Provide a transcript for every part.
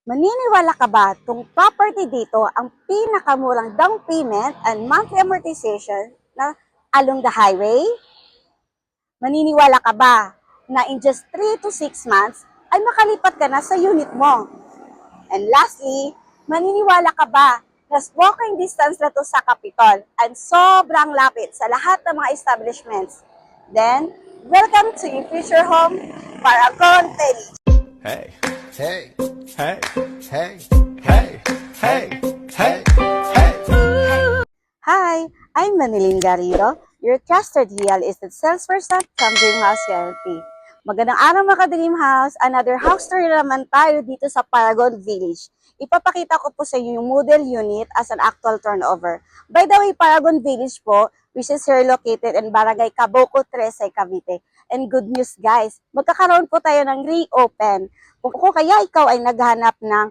Maniniwala ka ba itong property dito ang pinakamurang down payment and monthly amortization na along the highway? Maniniwala ka ba na in just 3 to 6 months ay makalipat ka na sa unit mo? And lastly, maniniwala ka ba na walking distance na to sa Capitol and sobrang lapit sa lahat ng mga establishments? Then, welcome to your future home, Paragon Village. Hey, hey, hey, hey, hey, hey, hey, hey. Hi, I'm Manilyn Garrido, your trusted real estate salesperson from Dreamhouse Realty. Magandang araw mga ka-Dreamhouse, another house tour naman tayo dito sa Paragon Village. Ipapakita ko po sa inyo yung model unit as an actual turnover. By the way, Paragon Village po, which is here located in Barangay Caboclo, Trece, Cavite. And good news guys, magkakaroon po tayo ng reopen. Kung kaya ikaw ay naghanap ng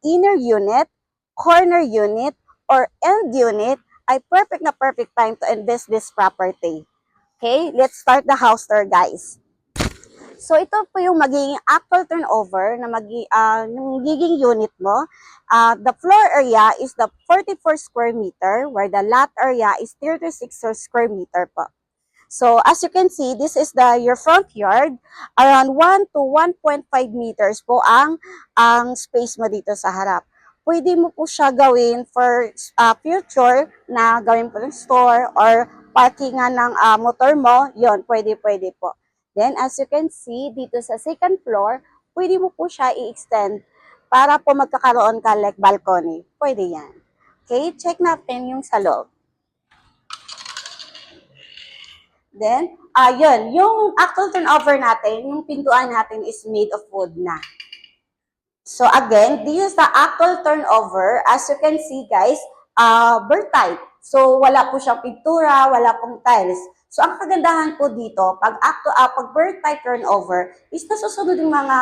inner unit, corner unit, or end unit, ay perfect time to invest this property. Okay, let's start the house tour guys. So ito po yung magiging actual turnover na magiging unit mo. The floor area is the 44 square meter where the lot area is 36 square meter po. So as you can see, this is your front yard. Around 1 to 1.5 meters po ang space mo dito sa harap. Pwede mo po siya gawin for future na gawin po ng store or parkingan ng motor mo. Yon, pwede po. Then as you can see, dito sa second floor, pwede mo po siya i-extend para po magkakaroon ka like balcony. Pwede yan. Okay, check natin yung sa loob. Then, yun, yung actual turnover natin, yung pintuan natin is made of wood na. So again, this is the actual turnover. As you can see guys, bird type. So wala po siyang pintura, wala pong tiles. So ang kagandahan po dito, pag bird type turnover, is nasusunod yung mga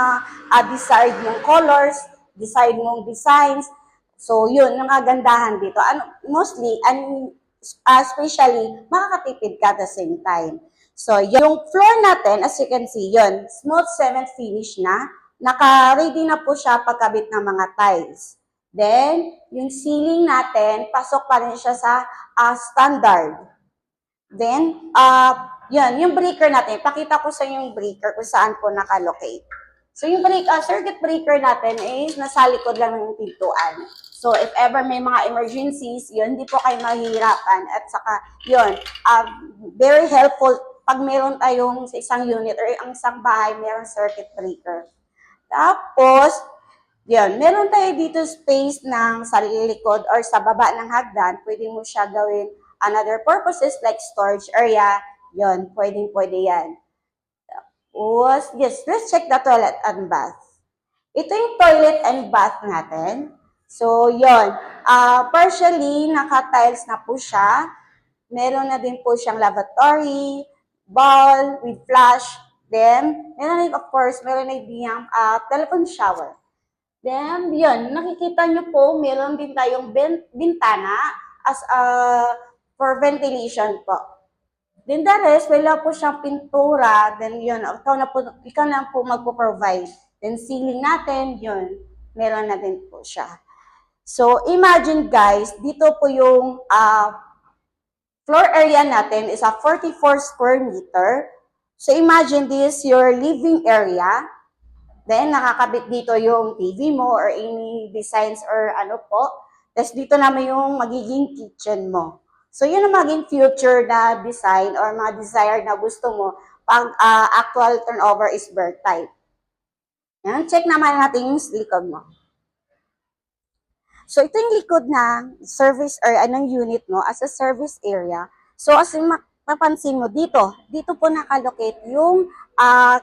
desired mong colors, desired mong designs. So yun, yung kagandahan dito. Mostly, especially, makakatipid ka at the same time. So yung floor natin, as you can see, yun, smooth cement finish na. Naka-ready na po siya pagkabit ng mga tiles. Then, yung ceiling natin, pasok pa rin siya sa standard. Then, yun, yung breaker natin, pakita ko sa yung breaker kung saan po nakalocate. So, yung circuit breaker natin is nasa likod lang ng pintuan. So, if ever may mga emergencies, yun, hindi po kayo mahihirapan. At saka, yun, very helpful pag meron tayong sa isang unit or ang isang bahay, mayroong circuit breaker. Tapos, yun, meron tayo dito space ng sa likod or sa baba ng hagdan. Pwede mo siya gawin another purposes like storage area. Yun, pwede yan. Tapos, yes, let's check the toilet and bath. Ito yung toilet and bath natin. So, yun. Partially, naka-tiles na po siya. Meron na din po siyang lavatory, bowl with flush. Then, meron din, of course, meron na diyang telephone shower. Then, yun, nakikita nyo po, meron din tayong bintana as for ventilation po. Then the rest, wala po siyang pintura. Then yun, ikaw na po magpo-provide. Then ceiling natin, yun, meron na din po siya. So, imagine guys, dito po yung floor area natin is a 44 square meter. So imagine this, your living area. Then nakakabit dito yung TV mo or any designs or ano po. Tapos dito naman yung magiging kitchen mo. So yun ang maging future na design or mga desired na gusto mo pag actual turnover is bird type. Yan, check naman natin yung likod mo. So, ito yung likod na service or anong unit mo as a service area. So, as mapapansin mo, dito po nakalocate yung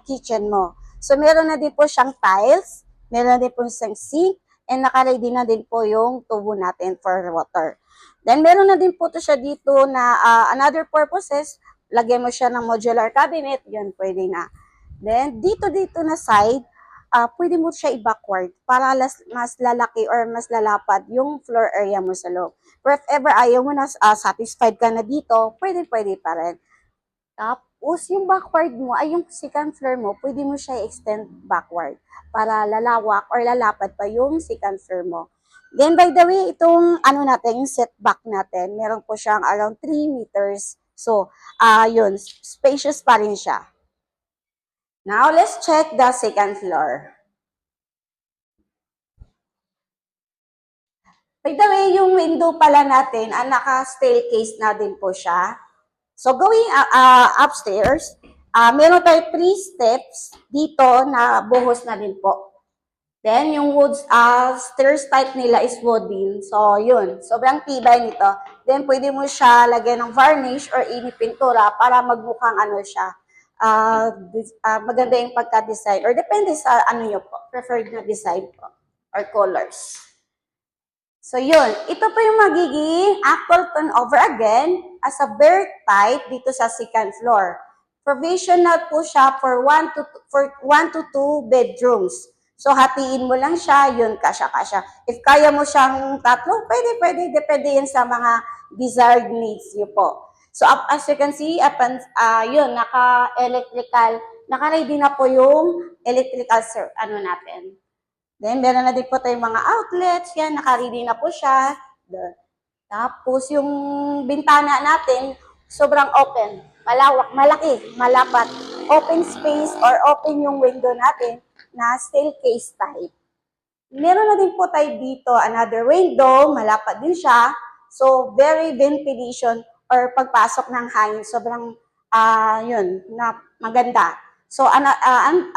kitchen mo. So, meron na din po siyang tiles, meron na din po siyang sink, and naka-ready na din po yung tubo natin for water. Then, meron na din po to siya dito na another purposes, lagyan mo siya ng modular cabinet, yun, pwede na. Then, dito na side, pwede mo siya i-backward para mas lalaki or mas lalapad yung floor area mo sa loob. Pero if ever ayaw mo na satisfied ka na dito, pwede pa rin. Tapos yung backward mo, ay yung second floor mo, pwede mo siya extend backward para lalawak or lalapad pa yung second floor mo. Then by the way, itong ano natin, yung setback natin, meron po siyang around 3 meters. So, yun, spacious pa rin siya. Now, let's check the second floor. By the way, yung window pala natin, naka-staircase na din po siya. So, going upstairs, meron tayo 3 steps dito na buhos na din po. Then, yung wood, stairs type nila is wooden. So, yun. Sobrang tibay nito. Then, pwede mo siya lagyan ng varnish or inipintura para magmukhang ano siya. Maganda yung pagka-design. Or depende sa ano nyo po, preferred na design po or colors. So, yun. Ito po yung magiging actual turnover again as a bird type dito sa second floor. Provisional po siya for 1 to 2 bedrooms. So, hatiin mo lang siya, yun, kasya-kasya. If kaya mo siyang tatlo, pwede. Depende yan sa mga desired needs niyo po. So, as you can see, yun, naka-electrical, naka-ready na po yung electrical, natin. Then, meron na din po tayong mga outlets. Yan, naka-ready na po siya. Tapos, yung bintana natin, sobrang open. Malawak, malaki, malapat. Open space or open yung window natin na staircase type. Meron na din po tayo dito another window. Malapat din siya. So, very ventilation or pagpasok ng hangin. Sobrang, yun, na maganda. So,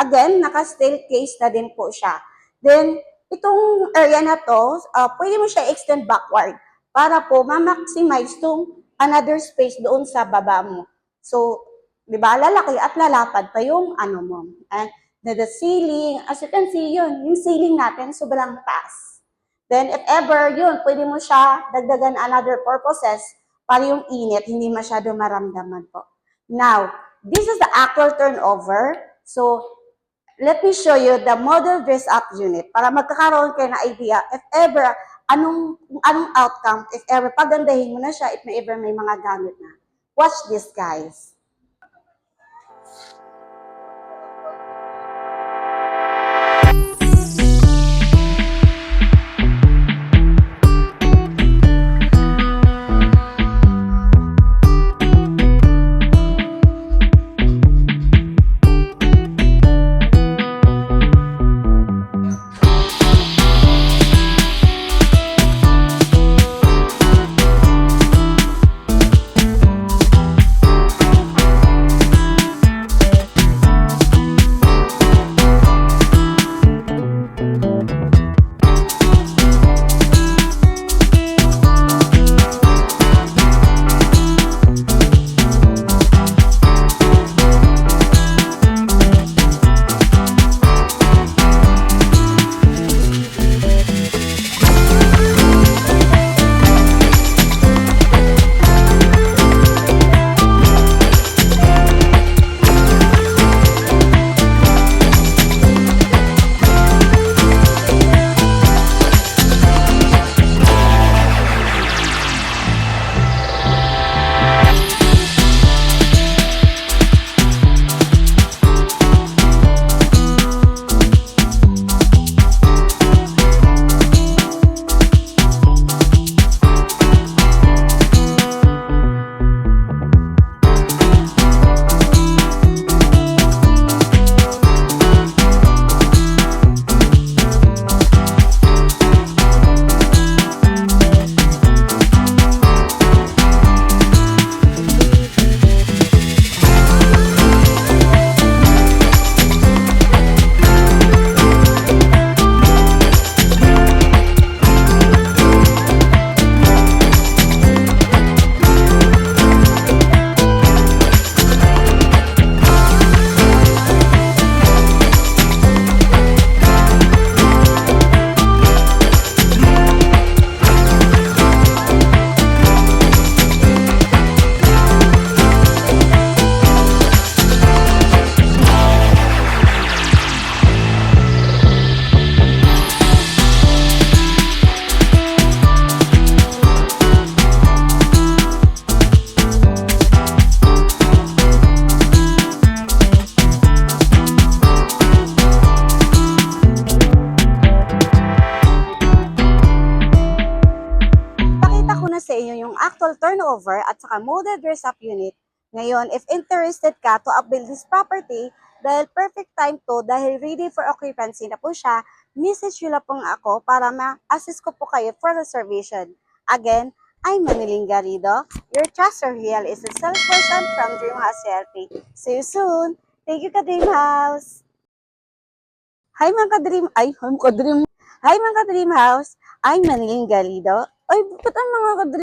again, naka-staircase na din po siya. Then, itong area na to, pwede mo siya extend backward para po ma-maximize itong another space doon sa baba mo. So, di ba, lalaki at lalapad pa yung ano mo. And the ceiling, as you can see yun, yung ceiling natin sobrang taas. Then, if ever, yun, pwede mo siya dagdagan another purposes para yung init, hindi masyado maramdaman po. Now, this is the actual turnover. So, let me show you the model dress-up unit para magkakaroon kayo na idea if ever, anong outcome, if ever, pagandahin mo na siya, if may ever may mga gamit na. Watch this, guys. actual turnover at saka molded dress-up unit. Ngayon, if interested ka to upbuild this property, dahil perfect time to, dahil ready for occupancy na po siya, message nyo lang pong ako para ma-assist ko po kayo for reservation. Again, I'm Maniling Garrido, your trusted real estate salesperson from Dream House CLP. See you soon! Thank you, ka-Dream House! Hi mga ka-Dream, Hi mga ka-Dream House, I'm Maniling Garrido. Ay, ba't ang mga ka-Dream